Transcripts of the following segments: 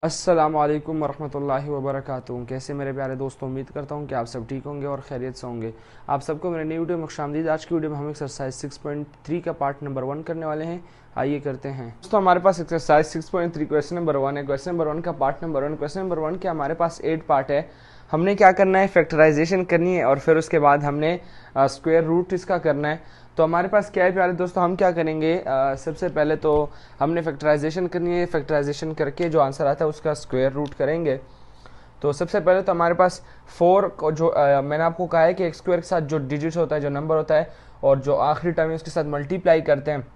अस्सलामुअलैकुम वरहमतुल्लाहि वबरकातुहू। कैसे मेरे प्यारे दोस्तों, उम्मीद करता हूँ कि आप सब ठीक होंगे और खैरियत से होंगे। आप सबको मेरे नई वीडियो में खुशामदीद। आज की वीडियो में हम एक्सरसाइज 6.3 का पार्ट नंबर 1 करने वाले हैं। आइए करते हैं दोस्तों। हमारे पास एक्सरसाइज 6.3 क्वेश्चन नंबर 1 है। क्वेश्चन नंबर 1 का पार्ट नंबर 1। क्वेश्चन नंबर 1 के हमारे पास 8 पार्ट है। हमने क्या करना है, फैक्टराइजेशन करनी है और फिर उसके बाद हमने स्क्वायर रूट इसका करना है। तो हमारे पास क्या है प्यारे दोस्तों, हम क्या करेंगे, सबसे पहले तो हमने फैक्टराइजेशन करनी है। फैक्टराइजेशन करके जो आंसर आता है उसका स्क्वायर रूट करेंगे। तो सबसे पहले तो हमारे पास 4 को जो मैंने आपको कहा है कि एक्स स्क्वायर के साथ जो डिजिट होता है, जो नंबर होता है और जो आखिरी टर्म है उसके साथ मल्टीप्लाई करते हैं।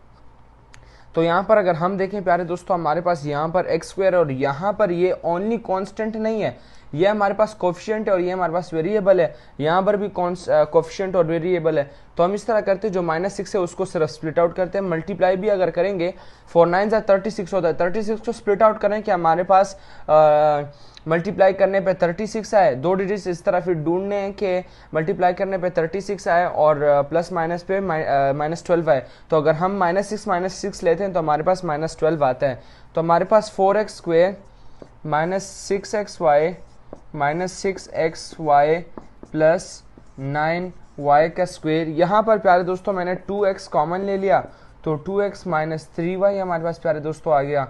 तो यहाँ पर अगर हम देखें प्यारे दोस्तों, हमारे पास यहाँ पर एक्स स्क्वायर और यहाँ पर ये ओनली कांस्टेंट नहीं है, ये हमारे पास कोफिशिएंट है और ये हमारे पास वेरिएबल है। यहाँ पर भी कोफिशिएंट और वेरिएबल है। तो हम इस तरह करते हैं, जो -6 है उसको सिर्फ स्प्लिट आउट करते हैं। मल्टीप्लाई भी अगर करेंगे 4 9 36 होता है। 36 को स्प्लिट आउट करें कि हमारे पास मल्टीप्लाई करने पे 36 आए। दो डिजिट्स इस तरह फिर ढूंढने हैं कि मल्टीप्लाई करने पे 36 आए और प्लस माइनस पे -12 आए। तो अगर हम -6 लेते हैं तो हमारे पास -12 आता है। तो हमारे पास 4x square -6xy -6xy plus 9y का स्क्वायर। यहाँ पर प्यारे दोस्तों मैंने 2x कॉमन ले लिया तो 2x -3y हमारे पास प्यारे दोस्तों आ गया।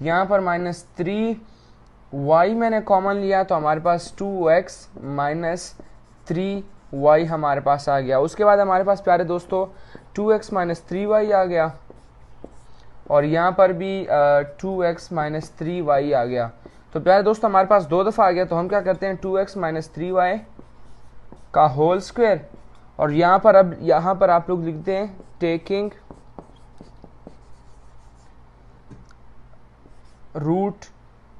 यहाँ पर -3y मैंने कॉमन लिया तो हमारे पास 2x -3y हमारे पास आ गया। उसके बाद हमारे पास प्यारे दोस्तों 2x -3y आ गया और यहाँ पर भी 2x -3y आ गया। तो प्यारे दोस्तों हमारे पास दो दफ़ा आ गया। तो हम क्या करते हैं, 2x -3y का होल स्क्वायर और यहाँ पर आप लोग लिखते हैं टेकिंग रूट,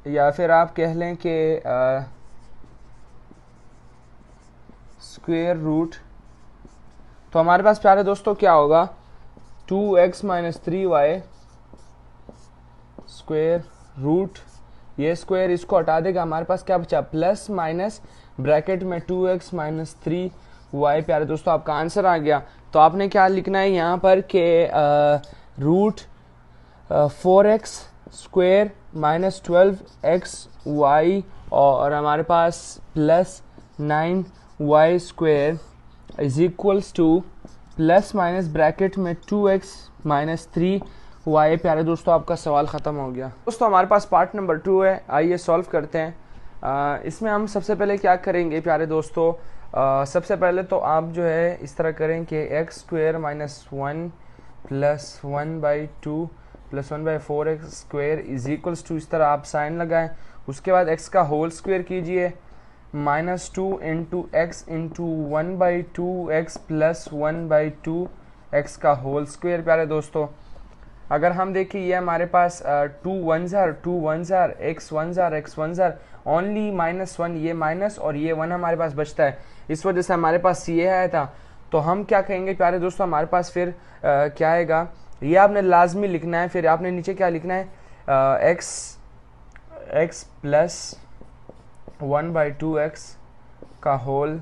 या फिर आप कह लें कि स्क्वायर रूट। तो हमारे पास प्यारे दोस्तों क्या होगा, 2x -3y स्क्वायर रूट, ये स्क्वायर इसको हटा देगा, हमारे पास क्या बचा, प्लस माइनस ब्रैकेट में 2x -3y। प्यारे दोस्तों आपका आंसर आ गया। तो आपने क्या लिखना है यहाँ पर कि रूट 4x स्क्वायर -12xy और हमारे पास plus 9y square is equals to plus minus bracket में 2x -3y। प्यारे दोस्तों आपका सवाल ख़त्म हो गया। दोस्तों हमारे पास पार्ट नंबर 2 है, आइए सॉल्व करते हैं। इसमें हम सबसे पहले क्या करेंगे प्यारे दोस्तों, सबसे पहले तो आप जो है इस तरह करें कि x square -1 plus 1/2 plus 1/4x square is equals to, इस तरह आप साइन लगाएं। उसके बाद x का होल स्क्वायर कीजिए, -2 into x into 1/2x plus 1/2x का होल स्क्वायर। प्यारे दोस्तों अगर हम देखें ये हमारे पास 2 1 x 1 ओनली -1, ये माइनस और ये 1 हमारे पास बचता है, इस वजह से हमारे पास ये आया था। तो हम क्या कहेंगे प्यारे दोस्तों, हमारे पास फिर क्या आएगा, ये आपने लाजमी लिखना है। फिर आपने नीचे क्या लिखना है, x प्लस 1/2x का होल,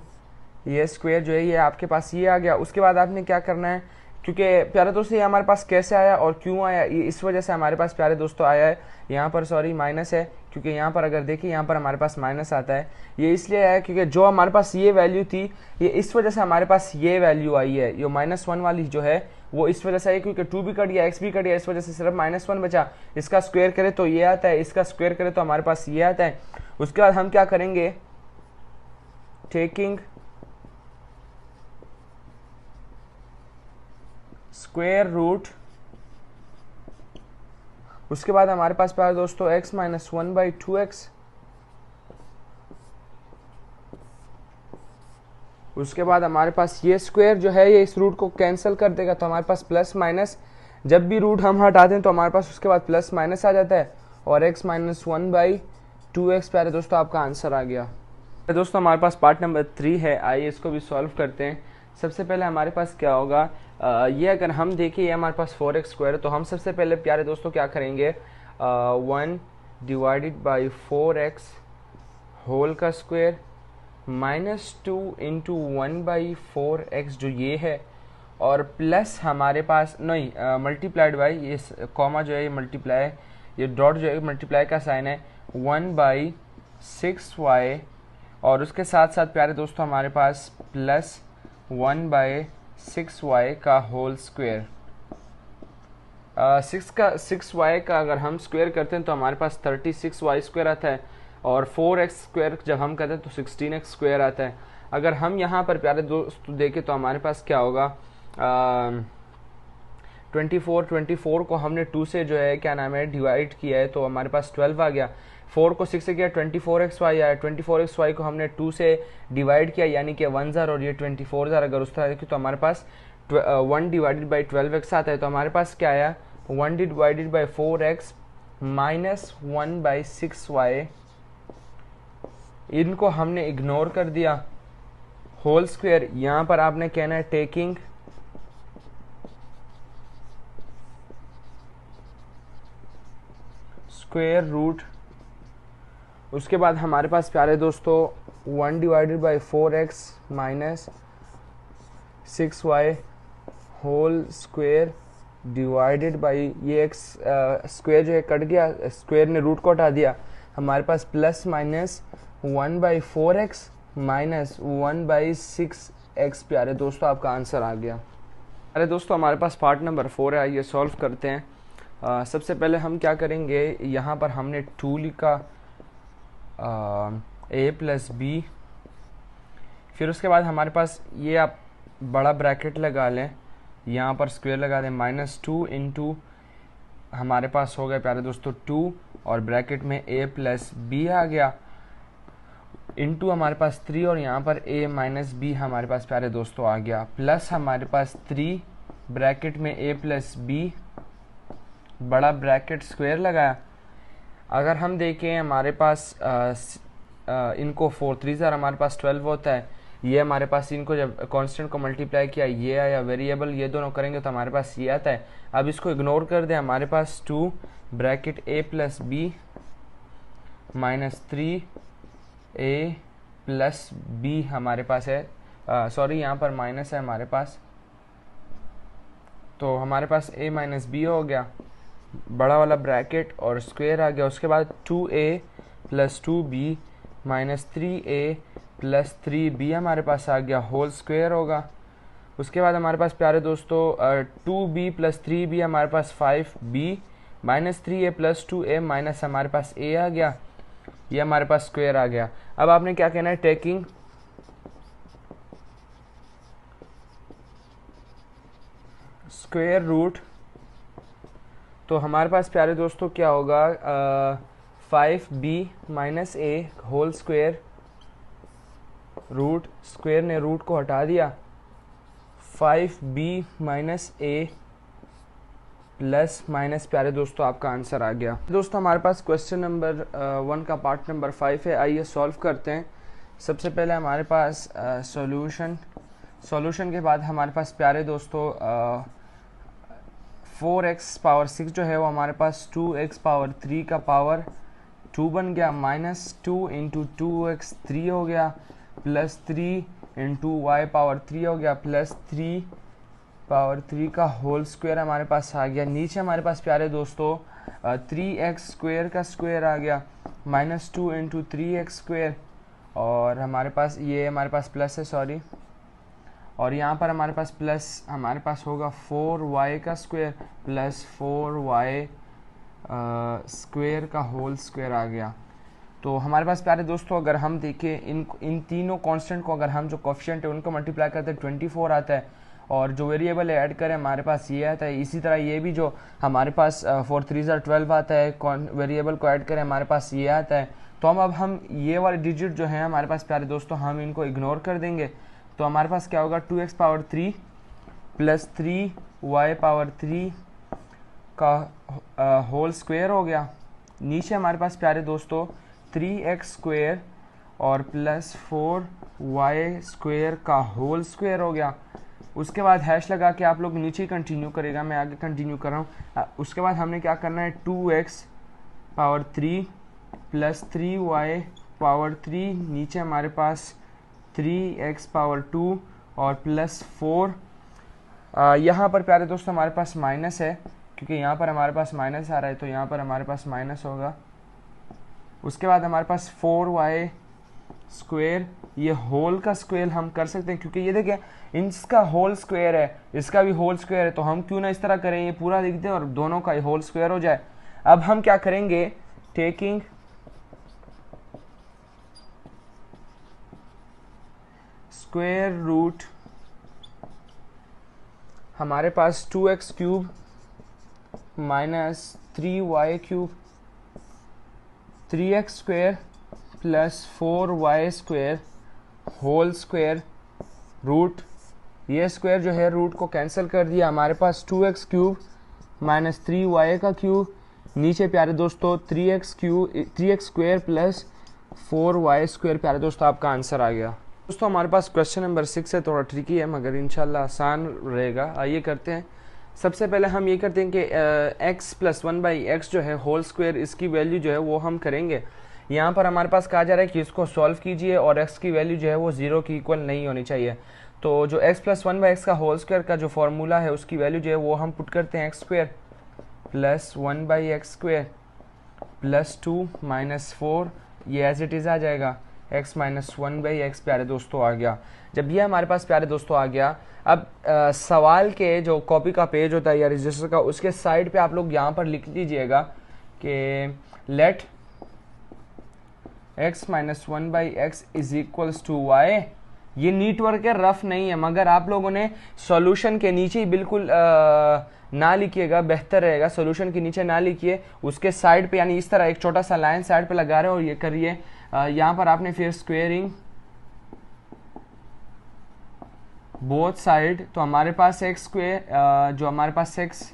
ये स्क्वायर जो है ये आपके पास ये आ गया। उसके बाद आपने क्या करना है, क्योंकि प्यारे दोस्तों ये हमारे पास कैसे आया और क्यों आया, ये इस वजह से हमारे पास प्यारे दोस्तों आया है, यहाँ पर सॉरी माइनस है, क्योंकि यहाँ पर अगर देखिए यहाँ पर हमारे पास माइनस आता है। ये इसलिए आया क्योंकि जो हमारे पास ये वैल्यू थी, ये इस वजह से हमारे पास ये वैल्यू आई है, ये -1 वाली जो है वो इस वजह से आई, क्योंकि 2 भी कट गया, x भी कट गया, इस वजह से सिर्फ -1 बचा। इसका स्क्वायर करे तो ये आता है, इसका स्क्वायर करे तो हमारे पास ये आता है। उसके बाद हम क्या करेंगे, टेकिंग स्क्वायर रूट, उसके बाद हमारे पास प्यारे दोस्तों x -1/2x, उसके बाद हमारे पास ये स्क्वायर जो है ये इस रूट को कैंसिल कर देगा, तो हमारे पास प्लस माइनस, जब भी रूट हम हटाते हैं तो हमारे पास उसके बाद प्लस माइनस आ जाता है और x -1/2x। प्यारे दोस्तों आपका आंसर आ गया। दोस्तों हमारे पास पार्ट नंबर 3 है, आइए इसको भी सॉल्व करते हैं। सबसे पहले हमारे पास क्या होगा, ये अगर हम देखें ये हमारे पास 4x स्क्वायर, तो हम सबसे पहले प्यारे दोस्तों क्या करेंगे, 1 डिवाइडेड बाई 4x होल का स्क्वायर -2 इंटू 1/4x जो ये है, और प्लस हमारे पास नहीं मल्टीप्लाइड बाई, ये कॉमा जो है ये मल्टीप्लाई, ये डॉट जो है मल्टीप्लाई का साइन है, 1/6y और उसके साथ साथ प्यारे दोस्तों हमारे पास प्लस 1/6y का होल स्क्वायर। 6y का अगर हम स्क्वायर करते हैं तो हमारे पास 36y स्क्वायर आता है और 4x स्क्वायर जब हम करते हैं तो 16x स्क्वायर आता है। अगर हम यहाँ पर प्यारे दोस्त देखें तो हमारे पास क्या होगा, 24 को हमने 2 से जो है क्या नाम है डिवाइड किया है तो हमारे पास 12 आ गया। 4 को 6 से किया 24xy आया। 24xy को हमने 2 से डिवाइड किया यानी कि 1,000 और ये 24,000 अगर उस तरह देखिए तो हमारे पास 1 डिवाइडेड बाई 12x आता है। तो हमारे पास क्या आया 1 divided by 4x minus 1/6y। इनको हमने इग्नोर कर दिया। होल स्क्वायर यहाँ पर आपने कहना है टेकिंग स्क्वायर रूट। उसके बाद हमारे पास प्यारे दोस्तों 1 divided by 4x minus 6y whole square divided by ये x स्क्वायर जो है कट गया, स्क्वायर ने रूट को हटा दिया। हमारे पास plus minus 1/4x minus 1/6x प्यारे दोस्तों आपका आंसर आ गया। अरे दोस्तों हमारे पास पार्ट नंबर 4 है, आइए सॉल्व करते हैं। सबसे पहले हम क्या करेंगे, यहाँ पर हमने 2 लिखा a प्लस बी, फिर उसके बाद हमारे पास ये आप बड़ा ब्रैकेट लगा लें, यहाँ पर स्क्वायर लगा दें -2 इंटू हमारे पास हो गया प्यारे दोस्तों 2 और ब्रैकेट में a प्लस बी आ गया इंटू हमारे पास 3 और यहाँ पर a माइनस बी हमारे पास प्यारे दोस्तों आ गया प्लस हमारे पास 3 ब्रैकेट में a प्लस बी बड़ा ब्रैकेट स्क्वायर लगाया। अगर हम देखें हमारे पास इनको 4 3 हमारे पास 12 होता है। ये हमारे पास इनको जब कांस्टेंट को मल्टीप्लाई किया ये आया, वेरिएबल ये दोनों करेंगे तो हमारे पास ये आता है। अब इसको इग्नोर कर दें, हमारे पास 2 bracket a plus b minus 3a plus b हमारे पास है, सॉरी यहाँ पर माइनस है हमारे पास, तो हमारे पास a माइनस बी हो गया बड़ा वाला ब्रैकेट और स्क्वायर आ गया। उसके बाद 2a plus 2b minus 3a plus 3b हमारे पास आ गया, होल स्क्वायर होगा। उसके बाद हमारे पास प्यारे दोस्तों 2b प्लस 3b हमारे पास 5b minus 3a plus 2a minus हमारे पास a आ गया, ये हमारे पास स्क्वायर आ गया। अब आपने क्या कहना है, टेकिंग स्क्वायर रूट, तो हमारे पास प्यारे दोस्तों क्या होगा 5b minus a whole square root, square ने रूट को हटा दिया, 5b minus a plus minus प्यारे दोस्तों आपका आंसर आ गया। दोस्तों हमारे पास क्वेश्चन नंबर 1 का पार्ट नंबर 5 है, आइए सॉल्व करते हैं। सबसे पहले हमारे पास सॉल्यूशन के बाद हमारे पास प्यारे दोस्तों 4x पावर 6 जो है वो हमारे पास 2x पावर 3 का पावर 2 बन गया, -2 इंटू 2x 3 हो गया, प्लस 3 इंटू y पावर 3 हो गया, प्लस 3 पावर 3 का होल स्क्वायर हमारे पास आ गया। नीचे हमारे पास प्यारे दोस्तों 3x स्क्वायर का स्क्वायर आ गया, -2 इंटू 3x स्क्वायर और हमारे पास ये हमारे पास प्लस है सॉरी, और यहाँ पर हमारे पास प्लस हमारे पास होगा 4y का स्क्वायर प्लस 4y स्क्वायर का होल स्क्वायर आ गया। तो हमारे पास प्यारे दोस्तों अगर हम देखें इन तीनों कांस्टेंट को अगर हम जो कोफिशिएंट है उनको मल्टीप्लाई करते हैं 24 आता है और जो वेरिएबल है ऐड करें हमारे पास ये आता है। इसी तरह ये भी जो हमारे पास 4 3 12 आता है, वेरिएबल को ऐड करें हमारे पास ये आता है। तो अब हम ये वाले डिजिट जो है हमारे पास प्यारे दोस्तों हम इनको इग्नोर कर देंगे, तो हमारे पास क्या होगा 2x power 3 plus 3y power 3 का होल स्क्वायर हो गया। नीचे हमारे पास प्यारे दोस्तों 3x स्क्वायर और प्लस 4y स्क्वायर का होल स्क्वायर हो गया। उसके बाद हैश लगा के आप लोग नीचे कंटिन्यू करेगा, मैं आगे कंटिन्यू कर रहा हूँ। उसके बाद हमने क्या करना है 2x power 3 plus 3y power 3, नीचे हमारे पास 3x पावर 2 और प्लस 4। यहाँ पर प्यारे दोस्तों हमारे पास माइनस है क्योंकि यहाँ पर हमारे पास माइनस आ रहा है, तो यहाँ पर हमारे पास माइनस होगा उसके बाद हमारे पास 4y स्क्वेयर, ये होल का स्क्वेयर हम कर सकते हैं क्योंकि ये देखिए इसका होल स्क्वेयर है, इसका भी होल स्क्वेयर है, तो हम क्यों ना इस तरह करें, ये पूरा लिख दें और दोनों का होल स्क्वेयर हो जाए। अब हम क्या करेंगे, टेकिंग स्क्वेयर रूट, हमारे पास 2x cube minus 3y cube 3x square plus 4y square whole square root, ये स्क्वेयर जो है रूट को कैंसिल कर दिया, हमारे पास 2x क्यूब माइनस 3y का क्यूब, नीचे प्यारे दोस्तों 3x square plus 4y square. प्यारे दोस्तों आपका आंसर आ गया। दोस्तों हमारे पास क्वेश्चन नंबर 6 है, थोड़ा ट्रिकी है मगर इंशाल्लाह आसान रहेगा। आइए करते हैं। सबसे पहले हम ये करते हैं कि x प्लस 1/x जो है होल स्क्वेयर, इसकी वैल्यू जो है वो हम करेंगे। यहाँ पर हमारे पास कहा जा रहा है कि इसको सॉल्व कीजिए और x की वैल्यू जो है वो 0 की इक्वल नहीं होनी चाहिए। तो जो x प्लस 1/x का होल स्क्वायर का जो फॉर्मूला है उसकी वैल्यू जो है वो हम पुट करते हैं x square plus 1/x square plus 2 minus 4, ये एज इट इज़ आ जाएगा, x माइनस 1/x प्यारे दोस्तों आ गया। जब ये हमारे पास प्यारे दोस्तों आ गया, अब सवाल के जो कॉपी का पेज होता है या रजिस्टर का, उसके साइड पे आप लोग यहाँ पर लिख लीजिएगा कि let x minus 1/x is equals to y। ये नीट वर्क है, रफ नहीं है, मगर आप लोगों ने सॉल्यूशन के नीचे ही बिल्कुल ना लिखिएगा, बेहतर रहेगा। सॉल्यूशन के नीचे ना लिखिए, उसके साइड पे यानी इस तरह एक छोटा सा लाइन साइड पे लगा रहे हो और ये करिए। यहाँ पर आपने फिर स्क्वेयरिंग बोथ साइड, तो हमारे पास x स्क्वेयर जो हमारे पास x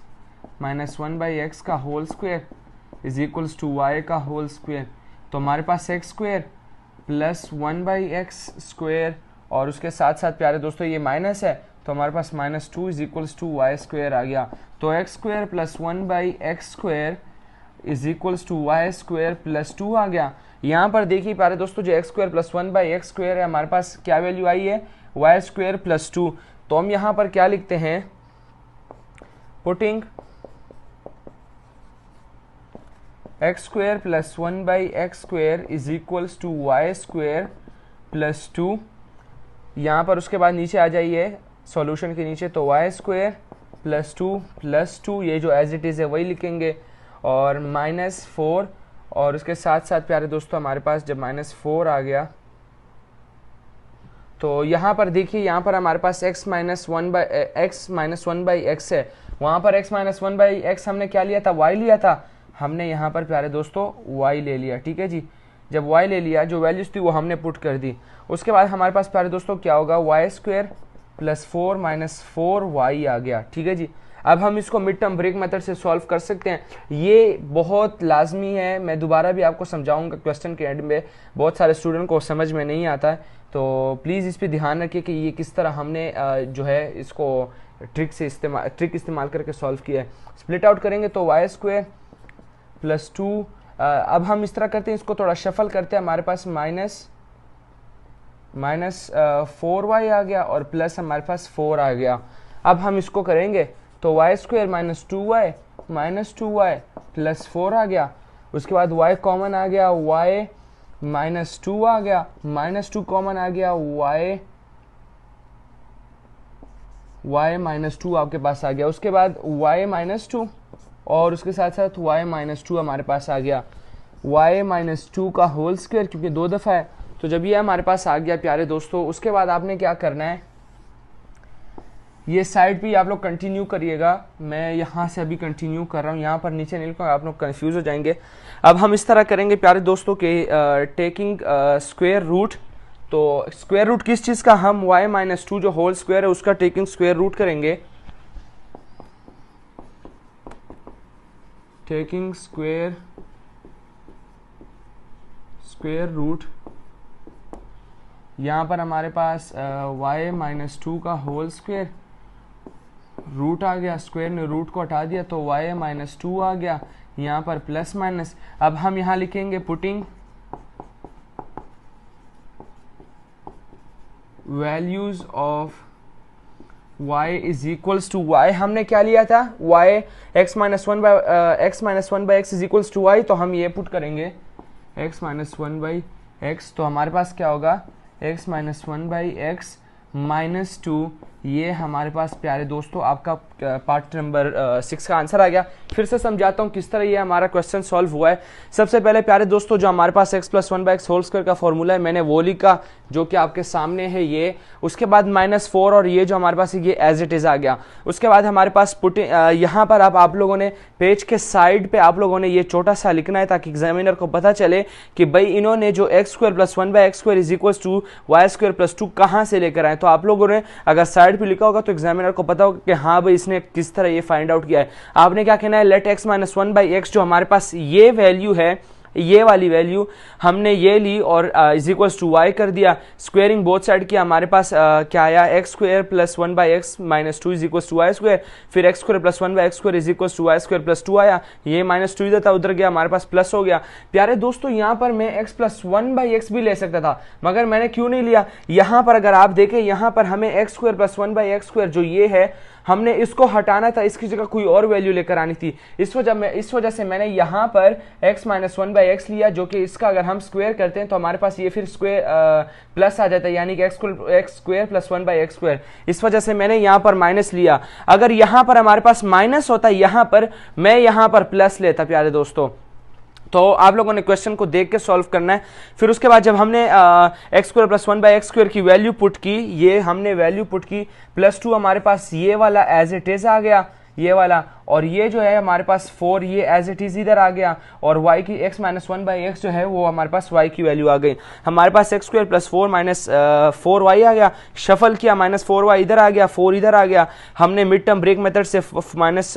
माइनस 1/x का whole square is equals to y का होल स्क्वेयर, तो हमारे पास x square plus 1/x square और उसके साथ साथ प्यारे दोस्तों ये माइनस है, तो हमारे पास minus 2 is equals to y square आ गया। तो x square plus 1/x square is equals to y square plus 2 आ गया। यहाँ पर देखिए प्यारे दोस्तों जो x square plus 1/x square है, हमारे पास क्या वैल्यू आई है, y स्क्वेयर प्लस 2। तो हम यहाँ पर क्या लिखते हैं, putting x square plus 1/x square is equals to y square plus 2। यहाँ पर उसके बाद नीचे आ जाइए सॉल्यूशन के नीचे, तो y स्क्वेयर प्लस 2 ये जो एज इट इज़ है वही लिखेंगे और माइनस 4 और उसके साथ साथ प्यारे दोस्तों हमारे पास जब माइनस 4 आ गया, तो यहाँ पर देखिए यहाँ पर हमारे पास x माइनस 1/x है, वहाँ पर x माइनस 1/x हमने क्या लिया था, y लिया था, हमने यहाँ पर प्यारे दोस्तों y ले लिया। ठीक है जी, जब y ले लिया जो वैल्यूज थी वो हमने पुट कर दी। उसके बाद हमारे पास प्यारे दोस्तों क्या होगा, y square plus 4 minus 4y आ गया। ठीक है जी, अब हम इसको मिड टर्म ब्रेक मेथड से सॉल्व कर सकते हैं। ये बहुत लाजमी है, मैं दोबारा भी आपको समझाऊंगा क्वेश्चन के एंड में, बहुत सारे स्टूडेंट को समझ में नहीं आता है, तो प्लीज़ इस पर ध्यान रखिए कि ये किस तरह हमने जो है इसको ट्रिक इस्तेमाल करके सॉल्व किया है। स्प्लिट आउट करेंगे तो y स्क्वेयर प्लस 2, अब हम इस तरह करते हैं, इसको थोड़ा शफल करते हैं, हमारे पास माइनस 4y आ गया और प्लस हमारे पास 4 आ गया। अब हम इसको करेंगे तो y square minus 2y plus 4 आ गया। उसके बाद y कॉमन आ गया, y माइनस 2 आ गया, माइनस 2 कॉमन आ गया, y माइनस 2 आपके पास आ गया। उसके बाद y माइनस 2 और उसके साथ साथ y माइनस 2 हमारे पास आ गया, y माइनस 2 का होल स्क्वायर क्योंकि 2 दफ़ा है। तो जब ये हमारे पास आ गया प्यारे दोस्तों, उसके बाद आपने क्या करना है, ये साइड भी आप लोग कंटिन्यू करिएगा, मैं यहाँ से अभी कंटिन्यू कर रहा हूँ, यहाँ पर नीचे नहीं लिखूँगा, आप लोग कंफ्यूज हो जाएंगे। अब हम इस तरह करेंगे प्यारे दोस्तों के टेकिंग स्क्वायर रूट, तो स्क्वायर रूट किस चीज़ का, हम y माइनस 2 जो होल स्क्वायर है उसका टेकिंग स्क्वायर रूट करेंगे। टेकिंग स्क्वायर रूट, यहाँ पर हमारे पास y माइनस 2 का होल स्क्वायर रूट आ गया, स्क्वायर ने रूट को हटा दिया तो y माइनस 2 आ गया, यहाँ पर प्लस माइनस। अब हम यहाँ लिखेंगे putting values of y is equals to y, हमने क्या लिया था, y x minus 1/x is equals to y, तो हम ये पुट करेंगे x minus one by x, तो हमारे पास क्या होगा x minus one by x minus two. ये हमारे पास प्यारे दोस्तों आपका पार्ट नंबर 6 का आंसर आ गया। फिर से समझाता हूँ किस तरह ये हमारा क्वेश्चन सॉल्व हुआ है। सबसे पहले प्यारे दोस्तों जो हमारे पास x plus one by x whole square का फॉर्मूला है मैंने वो लिखा जो कि आपके सामने है ये। उसके बाद -4 और ये जो हमारे पास ये एज इट इज आ गया। उसके बाद हमारे पास यहाँ पर अब आप लोगों ने पेज के साइड पे आप लोगों ने ये छोटा सा लिखना है ताकि एग्जामिनर को पता चले कि भाई इन्होंने जो x square plus one by x square is equal to y square plus two कहाँ से लेकर आए। तो आप लोगों ने अगर साइड पे लिखा होगा तो एग्जामिनर को पता होगा कि हाँ भाई इसने किस तरह ये फाइंड आउट किया है। आपने क्या कहना है, let x minus one by x जो हमारे पास ये वैल्यू है, ये वाली वैल्यू हमने ये ली और इज इक्वल्स टू वाई कर दिया, स्क्वेयरिंग बोथ साइड किया, हमारे पास क्या आया x square plus one by x minus two is equals to y square. फिर x square plus one by x square is equals to y square plus two आया, ये माइनस टू इधर था उधर गया, हमारे पास प्लस हो गया। प्यारे दोस्तों यहाँ पर मैं x plus one by x भी ले सकता था मगर मैंने क्यों नहीं लिया। यहाँ पर अगर आप देखें यहाँ पर हमें x square plus one by x square जो ये है हमने इसको हटाना था, इसकी जगह कोई और वैल्यू लेकर आनी थी। इस वजह से मैंने यहाँ पर x minus one by x लिया जो कि इसका अगर हम स्क्वायर करते हैं तो हमारे पास ये फिर स्क्वायर प्लस आ जाता है यानी कि x square plus one by x square. इस वजह से मैंने यहाँ पर माइनस लिया। अगर यहाँ पर हमारे पास माइनस होता यहाँ पर मैं यहाँ पर प्लस लेता प्यारे दोस्तों। तो आप लोगों ने क्वेश्चन को देख के सॉल्व करना है। फिर उसके बाद जब हमने x square plus one by x square की वैल्यू पुट की, ये हमने वैल्यू पुट की प्लस टू हमारे पास ये वाला एज इट इज आ गया ये वाला, और ये जो है हमारे पास 4 ये एज इट इज इधर आ गया और y की x minus one by x जो है वो हमारे पास y की वैल्यू आ गई। हमारे पास x square plus 4 minus 4y आ गया, शफल किया माइनस 4y इधर आ गया 4 इधर आ गया। हमने मिड टर्म ब्रेक मेथड से माइनस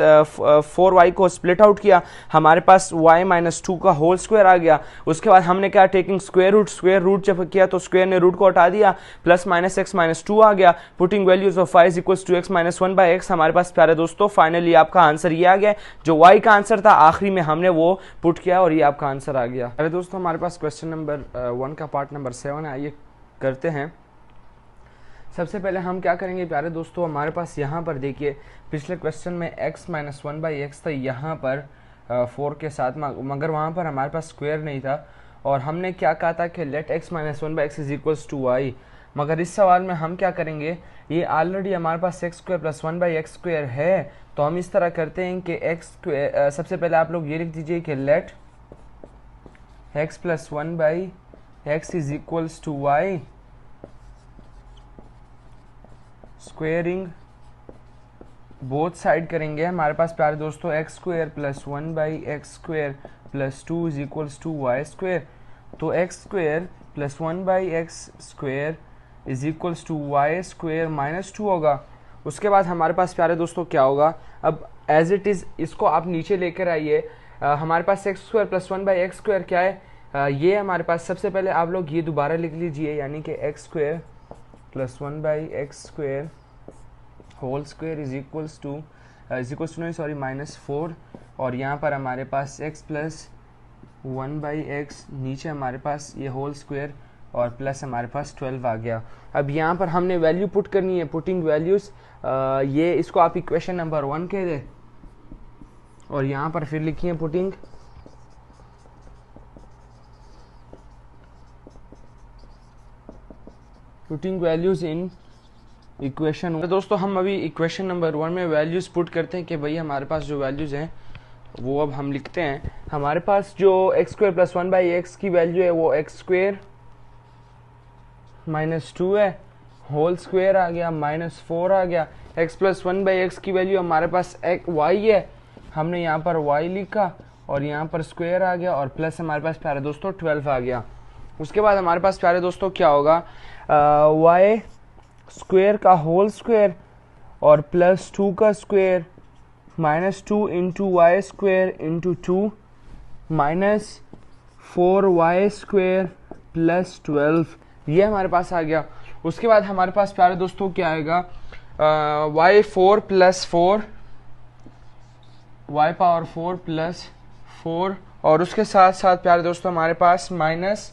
4y को स्प्लिट आउट किया, हमारे पास y माइनस 2 का होल स्क्वायर आ गया। उसके बाद हमने क्या टेकिंग स्क्वायर रूट जब किया तो स्क्वायर ने रूट को हटा दिया, plus minus x minus two आ गया। Putting values of y is equals to x minus one by x. हमारे पास प्यारे दोस्तों फाइनली आपका आंसर ये आ गया जो y का आंसर था आखिरी में हमने वो पुट किया और ये आपका आंसर आ गया। अरे दोस्तों हमारे पास क्वेश्चन नंबर 1 का पार्ट नंबर 7 है, आइए करते हैं। सबसे पहले हम क्या करेंगे प्यारे दोस्तों, हमारे पास यहाँ पर देखिए पिछले क्वेश्चन में x minus one by x था यहाँ पर 4 के साथ, मगर वहाँ पर हमारे पास स्क्वायर नहीं था और हमने क्या कहा था कि let x minus one by x is equals to y. मगर इस सवाल में हम क्या करेंगे, ये ऑलरेडी हमारे पास x square plus one by x square है तो हम इस तरह करते हैं कि एक्स स्क्वायर सबसे पहले आप लोग ये लिख दीजिए कि let x plus one by x is equals to y squaring both side करेंगे। हमारे पास प्यारे दोस्तों x square plus one by x square plus two is equals to y square. तो x square plus one by x square is equals to y square minus two होगा। उसके बाद हमारे पास प्यारे दोस्तों क्या होगा, अब एज इट इज़ इसको आप नीचे लेकर आइए। हमारे पास x square plus one by x square क्या है, ये हमारे पास सबसे पहले आप लोग ये दोबारा लिख लीजिए यानी कि x square plus one by x square whole square is equals to नहीं सॉरी माइनस 4 और यहाँ पर हमारे पास x plus one by x नीचे हमारे पास ये होल स्क्वायर और प्लस हमारे पास 12 आ गया। अब यहाँ पर हमने वैल्यू पुट करनी है, पुटिंग वैल्यूज, ये इसको आप इक्वेशन नंबर 1 कह दें और यहाँ पर फिर लिखिए पुटिंग वैल्यूज इन इक्वेशन। तो दोस्तों हम अभी इक्वेशन नंबर 1 में वैल्यूज पुट करते हैं कि भाई हमारे पास जो वैल्यूज हैं वो अब हम लिखते हैं। हमारे पास जो x square plus one by x की वैल्यू है वो एक्स स्क्वायर माइनस 2 है, होल स्क्वायर आ गया माइनस 4 आ गया। X plus one by x की वैल्यू हमारे पास वाई है, हमने यहाँ पर वाई लिखा और यहाँ पर स्क्वायर आ गया और प्लस हमारे पास प्यारे दोस्तों 12 आ गया। उसके बाद हमारे पास प्यारे दोस्तों क्या होगा, वाई स्क्वायर का होल स्क्वायर और प्लस 2 का square minus 2 into y square into 2 minus 4y square plus 12, ये हमारे पास आ गया। उसके बाद हमारे पास प्यारे दोस्तों क्या आएगा, y 4 plus 4 y power 4 plus 4 और उसके साथ साथ प्यारे दोस्तों हमारे पास minus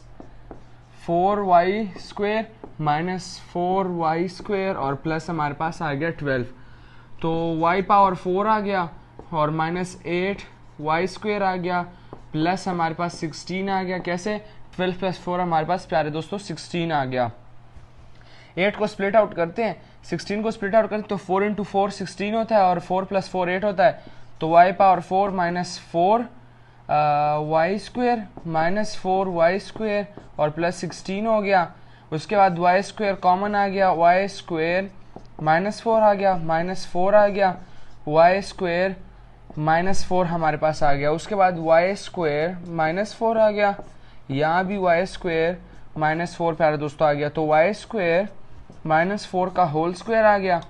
4y square minus 4y square और प्लस हमारे पास आ गया 12। तो y पावर 4 आ गया और माइनस 8y स्क्वायर आ गया प्लस हमारे पास 16 आ गया। कैसे? 12 प्लस 4 हमारे पास प्यारे दोस्तों 16 आ गया। 8 को स्प्लिट आउट करते हैं, 16 को स्प्लिट आउट करते हैं तो 4 इंटू 4 16 होता है और 4 प्लस 4 8 होता है। तो y power 4 minus 4 y square minus 4 y square और प्लस 16 हो गया। उसके बाद वाई स्क्वेयर कॉमन आ गया, वाई स्क्वेयर माइनस 4 आ गया, माइनस 4 आ गया, वाई स्क्वेयर माइनस 4 हमारे पास आ गया। उसके बाद वाई स्क्वेयर माइनस 4 आ गया, यहाँ भी वाई स्क्वेयर माइनस 4 प्यारे दोस्तों आ गया। तो वाई स्क्वेयर माइनस 4 का होल स्क्वायर आ गया।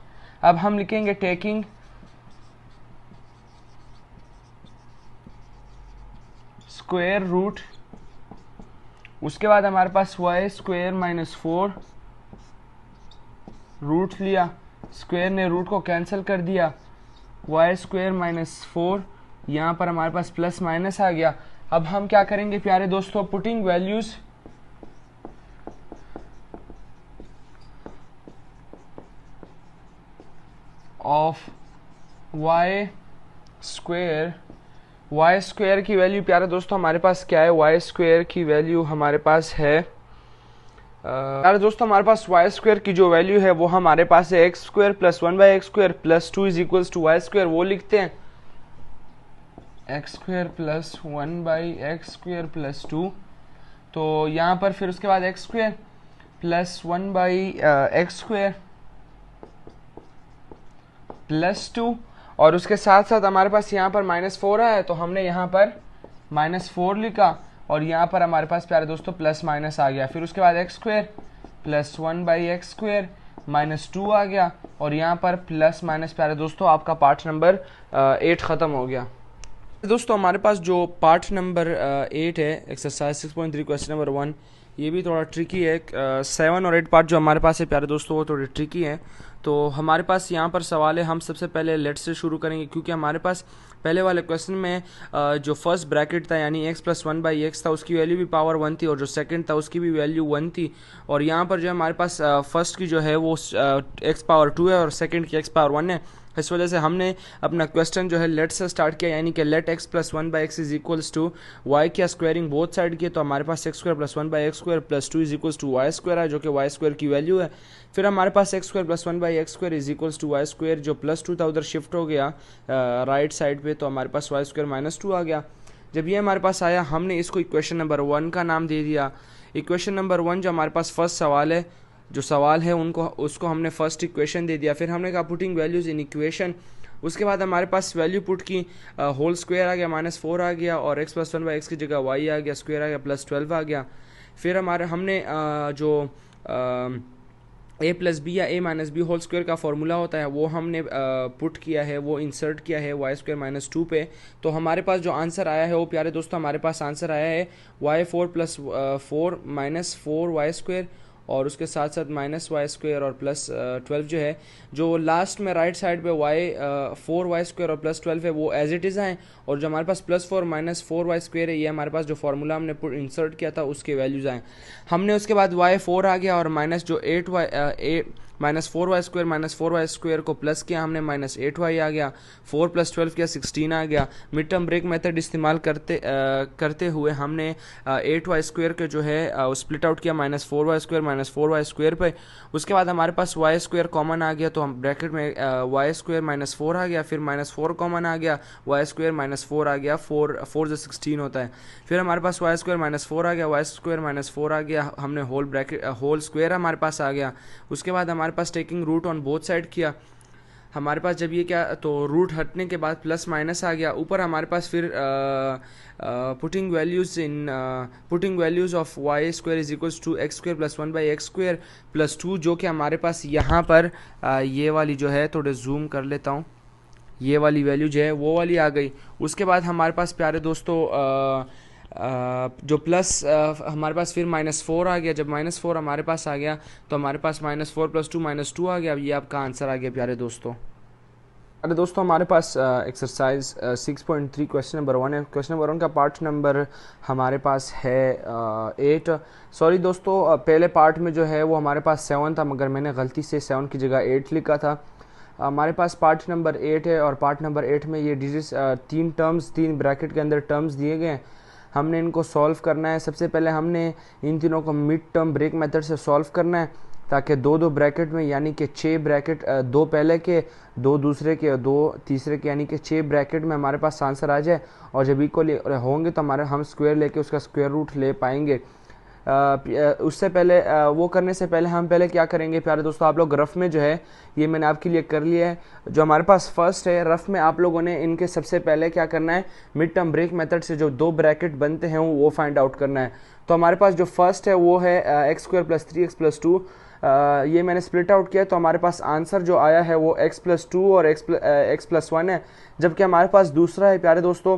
अब हम लिखेंगे टेकिंग स्क्वायर रूट, उसके बाद हमारे पास वाई स्क्वायर माइनस 4 रूट लिया, स्क्वायर ने रूट को कैंसिल कर दिया, वाई स्क्वायर माइनस 4, यहाँ पर हमारे पास प्लस माइनस आ गया। अब हम क्या करेंगे प्यारे दोस्तों, putting values of y square की वैल्यू प्यारे दोस्तों हमारे पास क्या है, वाई स्क्वायर की वैल्यू हमारे पास है प्यारे दोस्तों हमारे पास वाई स्क्वायर की जो वैल्यू है वो हमारे पास है x square plus 1 by x square plus 2 is equals to y square. वो लिखते हैं x square plus 1 by x square plus 2। तो यहाँ पर फिर उसके बाद x square plus 1 by x square plus 2 और उसके साथ साथ हमारे पास यहाँ पर माइनस 4 है तो हमने यहाँ पर माइनस 4 लिखा और यहाँ पर हमारे पास प्यारे दोस्तों प्लस माइनस आ गया। फिर उसके बाद x square plus 1 by x square minus 2 आ गया और यहाँ पर प्लस माइनस प्यारे दोस्तों आपका पार्ट नंबर 8 ख़त्म हो गया। दोस्तों हमारे पास जो पार्ट नंबर 8 है एक्सरसाइज 6.3 क्वेश्चन नंबर 1, ये भी थोड़ा ट्रिकी है। 7 और 8 पार्ट जो हमारे पास है प्यारे दोस्तों वो थोड़ी ट्रिकी है। तो हमारे पास यहाँ पर सवाल है, हम सबसे पहले लेट से शुरू करेंगे क्योंकि हमारे पास पहले वाले क्वेश्चन में जो फर्स्ट ब्रैकेट था यानी x प्लस 1 बाई एक्स था उसकी वैल्यू भी पावर 1 थी और जो सेकंड था उसकी भी वैल्यू 1 थी। और यहाँ पर जो है हमारे पास फर्स्ट की जो है वो x पावर 2 है और सेकंड की x पावर 1 है। इस वजह से हमने अपना क्वेश्चन जो है लेट से स्टार्ट किया यानी कि let x plus 1 by x is equals to y किया स्क्वायरिंग बोथ साइड की तो हमारे पास x square plus 1 by x square plus 2 is equals to y square है जो कि वाई स्क्वायर की वैल्यू है। फिर हमारे पास x square plus 1 by x square is equals to y square, जो प्लस 2 था उधर शिफ्ट हो गया राइट साइड पे तो हमारे पास वाई स्क्वायर माइनस 2 आ गया। जब ये हमारे पास आया हमने इसको इक्वेशन नंबर 1 का नाम दे दिया। इक्वेशन नंबर 1 जो हमारे पास फर्स्ट सवाल है उसको हमने फर्स्ट इक्वेशन दे दिया। फिर हमने कहा पुटिंग वैल्यूज इन इक्वेशन, उसके बाद हमारे पास वैल्यू पुट की, होल स्क्वायर आ गया माइनस 4 आ गया और एक्स प्लस 1 बाई एक्स की जगह वाई आ गया, स्क्वायर आ गया प्लस 12 आ गया। फिर हमने जो ए प्लस बी या ए माइनस बी होल स्क्वायर का फॉर्मूला होता है वो हमने पुट किया है, वो इंसर्ट किया है वाई स्क्वायर माइनस 2 पे। तो हमारे पास जो आंसर आया है वो प्यारे दोस्तों हमारे पास आंसर आया है y 4 plus 4 minus 4 y square और उसके साथ साथ माइनस वाई स्क्वायर और प्लस 12 जो है, जो लास्ट में राइट साइड पे वाई 4 वाई स्क्वायर और प्लस 12 है वो एज इट इज़ आए और जो हमारे पास प्लस 4 माइनस 4 वाई स्क्वायर है ये हमारे पास जो फार्मूला हमने इंसर्ट किया था उसके वैल्यूज़ आए। हमने उसके बाद वाई 4 आ गया और माइनस जो 8 y minus 4 y square minus 4 y square को प्लस किया हमने, माइनस 8 वाई आ गया, 4 प्लस 12 किया 16 आ गया। मिड टर्म ब्रेक मेथड इस्तेमाल करते हुए हमने 8 वाई स्क्वायर के जो है स्प्लिट आउट किया minus 4 y square minus 4 y square पे। उसके बाद हमारे पास वाई स्क्वायर कॉमन आ गया तो हम ब्रैकेट में वाई स्क्वायर माइनस 4 आ गया, फिर माइनस 4 कॉमन आ गया, वाई स्क्वायर माइनस 4 आ गया, 4 जो 16 होता है। फिर हमारे पास वाई स्क्वायर माइनस 4 आ गया, वाई स्क्वायर माइनस 4 आ गया, हमने होल स्क्वायर हमारे पास आ गया। उसके बाद हमारे पास taking root on both side किया, हमारे पास जब ये क्या तो रूट हटने के बाद प्लस माइनस आ गया। ऊपर हमारे पास फिर putting values of y square is equals to x square plus 1 by x square plus 2 जो कि हमारे पास यहाँ पर ये वाली जो है थोड़े जूम कर लेता हूँ, ये वाली वैल्यू जो है वो वाली आ गई। उसके बाद हमारे पास प्यारे दोस्तों जो प्लस हमारे पास फिर माइनस 4 आ गया। जब माइनस 4 हमारे पास आ गया तो हमारे पास माइनस 4 प्लस 2 माइनस 2 आ गया। अब ये आपका आंसर आ गया प्यारे दोस्तों। अरे दोस्तों हमारे पास एक्सरसाइज 6.3 क्वेश्चन नंबर 1 है। क्वेश्चन नंबर 1 का पार्ट नंबर हमारे पास है 8। सॉरी दोस्तों, पहले पार्ट में जो है वो हमारे पास 7 था मगर मैंने गलती से 7 की जगह 8 लिखा था। हमारे पास पार्ट नंबर 8 है और पार्ट नंबर 8 में ये डिजिट्स 3 ब्रैकेट के अंदर टर्म्स दिए गए हैं। हमने इनको सॉल्व करना है। सबसे पहले हमने इन तीनों को मिड टर्म ब्रेक मेथड से सॉल्व करना है, ताकि दो दो ब्रैकेट में यानी कि 6 ब्रैकेट, दो पहले के, दो दूसरे के, दो तीसरे के, यानी कि 6 ब्रैकेट में हमारे पास आंसर आ जाए। और जब इक्वल होंगे तो हम स्क्वायर लेके उसका स्क्वायर रूट ले पाएंगे। उससे पहले वो करने से पहले हम पहले क्या करेंगे प्यारे दोस्तों, आप लोग रफ में जो है ये मैंने आपके लिए कर लिया है। जो हमारे पास फर्स्ट है रफ में, आप लोगों ने इनके सबसे पहले क्या करना है, मिड टर्म ब्रेक मेथड से जो दो ब्रैकेट बनते हैं वो फाइंड आउट करना है। तो हमारे पास जो फर्स्ट है वो है x² + 3x + 2। ये मैंने स्प्लिट आउट किया तो हमारे पास आंसर जो आया है वो x + 2 और x + 1 है। जबकि हमारे पास दूसरा है प्यारे दोस्तों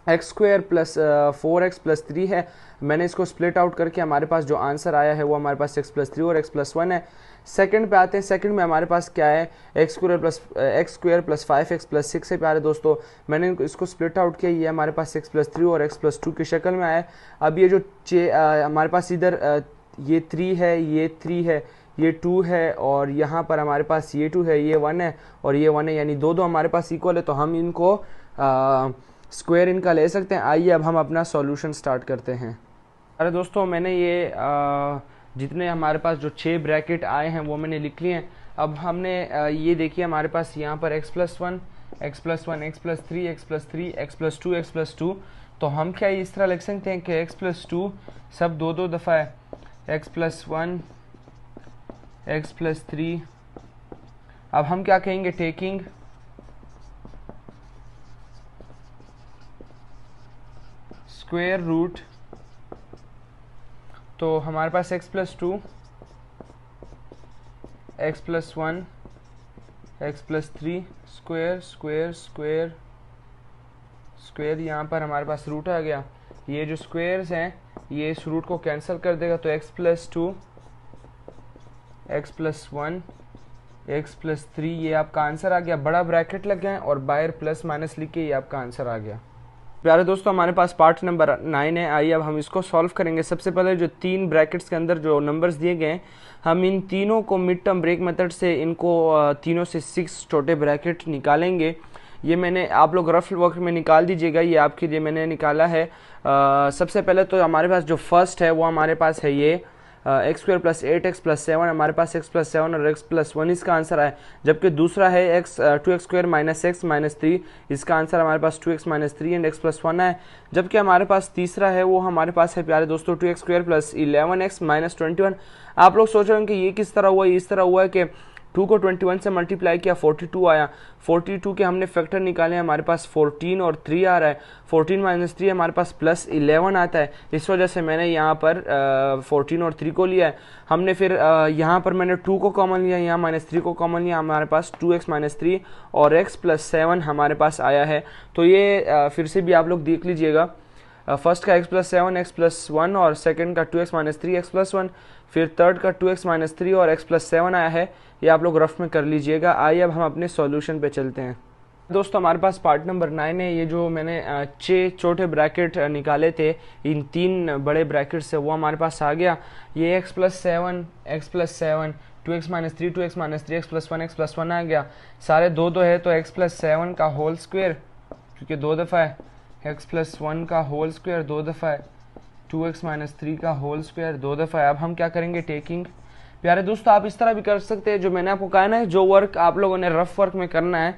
x² + 4x + 3 है। मैंने इसको स्प्लिट आउट करके हमारे पास जो आंसर आया है वो हमारे पास x + 3 और x + 1 है। सेकंड पे आते हैं। सेकंड में हमारे पास क्या है, x² + 5x + 6 है प्यारे दोस्तों। मैंने इसको स्प्लिट आउट किया, ये हमारे पास x + 3 और x + 2 की शक्ल में आया। अब ये जो हमारे पास इधर ये 3 है, ये 3 है, ये 2 है, और यहाँ पर हमारे पास ये 2 है, ये 1 है और ये 1 है, यानी दो दो हमारे पास इक्वल है। तो हम इनको स्क्वायर इनका ले सकते हैं। आइए अब हम अपना सॉल्यूशन स्टार्ट करते हैं। अरे दोस्तों, मैंने ये जितने हमारे पास जो 6 ब्रैकेट आए हैं वो मैंने लिख लिए हैं। अब हमने ये देखिए हमारे पास यहाँ पर x + 1, x + 1, x + 3, x + 3, x + 2, x + 2। तो हम क्या इस तरह लिख सकते हैं कि x + 2 सब दो दो दफ़ा है, x + 1, x + 3। अब हम क्या कहेंगे, टेकिंग स्क्वायर रूट। तो हमारे पास x + 2, x + 1, x + 3 square square square square, यहाँ पर हमारे पास रूट आ गया। ये जो स्क्वायर्स हैं ये इस रूट को कैंसिल कर देगा, तो x + 2, x + 1, x + 3 ये आपका आंसर आ गया। बड़ा ब्रैकेट लग गया और बाहर प्लस माइनस लिख के ये आपका आंसर आ गया। प्यारे दोस्तों, हमारे पास पार्ट नंबर 9 है। आइए अब हम इसको सॉल्व करेंगे। सबसे पहले जो 3 ब्रैकेट्स के अंदर जो नंबर्स दिए गए हैं, हम इन तीनों को मिड टर्म ब्रेक मेथड से इनको तीनों से 6 छोटे ब्रैकेट निकालेंगे। ये मैंने, आप लोग रफ वर्क में निकाल दीजिएगा, ये आपके लिए मैंने निकाला है। सबसे पहले तो हमारे पास जो फर्स्ट है वो हमारे पास है ये x² + 8x + 7। हमारे पास x + 7 और x + 1 इसका आंसर है। जबकि दूसरा है 2x² - x - 3, इसका आंसर हमारे पास 2x - 3 एंड x + 1 है। जबकि हमारे पास तीसरा है वो हमारे पास है प्यारे दोस्तों 2x² + 11x - 21। आप लोग सोच रहे होंगे कि ये किस तरह हुआ, इस तरह हुआ है कि 2 को 21 से मल्टीप्लाई किया 42 आया। 42 के हमने फैक्टर निकाले, हमारे पास 14 और 3 आ रहा है। 14 - 3 हमारे पास +11 आता है। इस वजह से मैंने यहाँ पर 14 और 3 को लिया है। हमने फिर यहाँ पर मैंने 2 को कॉमन लिया, यहाँ -3 को कॉमन लिया, हमारे पास 2x - 3 और x + 7 हमारे पास आया है। तो ये फिर से भी आप लोग देख लीजिएगा, फर्स्ट का x + 7 x + 1 और सेकंड का 2x - 3 x + 1, फिर थर्ड का 2x - 3 और x + 7 आया है। ये आप लोग रफ में कर लीजिएगा। आइए अब हम अपने सॉल्यूशन पे चलते हैं। दोस्तों, हमारे पास पार्ट नंबर 9 है। ये जो मैंने 6 छोटे ब्रैकेट निकाले थे इन 3 बड़े ब्रैकेट से, वो हमारे पास आ गया। ये x + 7, x + 7, 2x - 3, 2x - 3, x + 1, x + 1 आ गया। सारे दो दो है तो x + 7 का होल स्क्वायर, क्योंकि दो दफ़ा है, x + 1 का होल स्क्वायर दो दफ़ा है, 2x - 3 का होल स्क्वायर दो दफ़ा है। अब हम क्या करेंगे, टेकिंग। प्यारे दोस्तों, आप इस तरह भी कर सकते हैं, जो मैंने आपको कहा ना, जो वर्क आप लोगों ने रफ वर्क में करना है,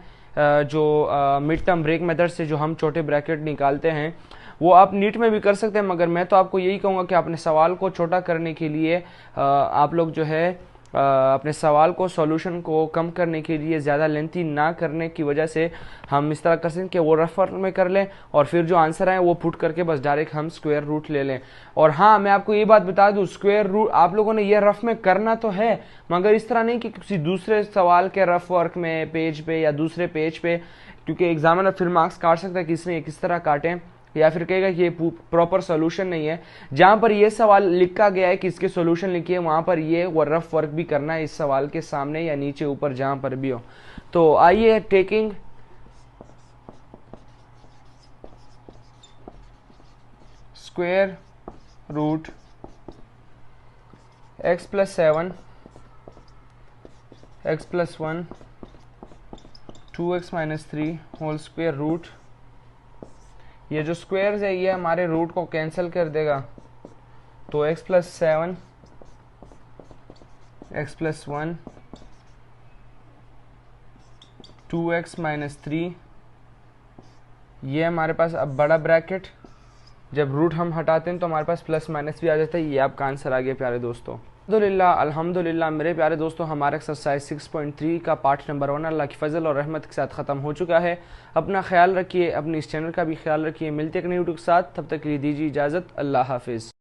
जो मिड टर्म ब्रेक मेथड से जो हम छोटे ब्रैकेट निकालते हैं, वो आप नीट में भी कर सकते हैं। मगर मैं तो आपको यही कहूँगा कि अपने सवाल को छोटा करने के लिए आप लोग जो है अपने सवाल को, सॉल्यूशन को कम करने के लिए, ज़्यादा लेंथी ना करने की वजह से हम इस तरह कर सकते हैं कि वो रफ वर्क में कर लें और फिर जो आंसर आए वो पुट करके बस डायरेक्ट हम स्क्वायर रूट ले लें। और हाँ, मैं आपको ये बात बता दूं, स्क्वायर रूट आप लोगों ने ये रफ में करना तो है, मगर इस तरह नहीं कि किसी दूसरे सवाल के रफ वर्क में पेज पे या दूसरे पेज पे, क्योंकि एग्जामिनर फिर मार्क्स काट सकता है कि इसने किस तरह काटें, या फिर कहेगा कि ये प्रॉपर सोल्यूशन नहीं है। जहां पर ये सवाल लिखा गया है कि इसके सोल्यूशन लिखिए, वहां पर ये रफ वर्क भी करना है इस सवाल के सामने या नीचे ऊपर जहां पर भी हो। तो आइए, taking square root x + 7, x + 1, 2x - 3 whole square root, ये जो स्क्वायर्स है ये हमारे रूट को कैंसिल कर देगा, तो x plus 7 x plus 1 2x minus 3, ये हमारे पास अब बड़ा ब्रैकेट, जब रूट हम हटाते हैं तो हमारे पास प्लस माइनस भी आ जाता है। ये आपका आंसर आ गया प्यारे दोस्तों। अल्हम्दुलिल्लाह मेरे प्यारे दोस्तों, हमारा एक्सरसाइज 6.3 का पार्ट नंबर 1 अल्लाह की फजल और रहमत के साथ ख़त्म हो चुका है। अपना ख्याल रखिए, अपने इस चैनल का भी ख्याल रखिए। मिलते एक नई वीडियो के साथ, तब तक के लिए दीजिए इजाज़त। अल्लाह हाफिज़।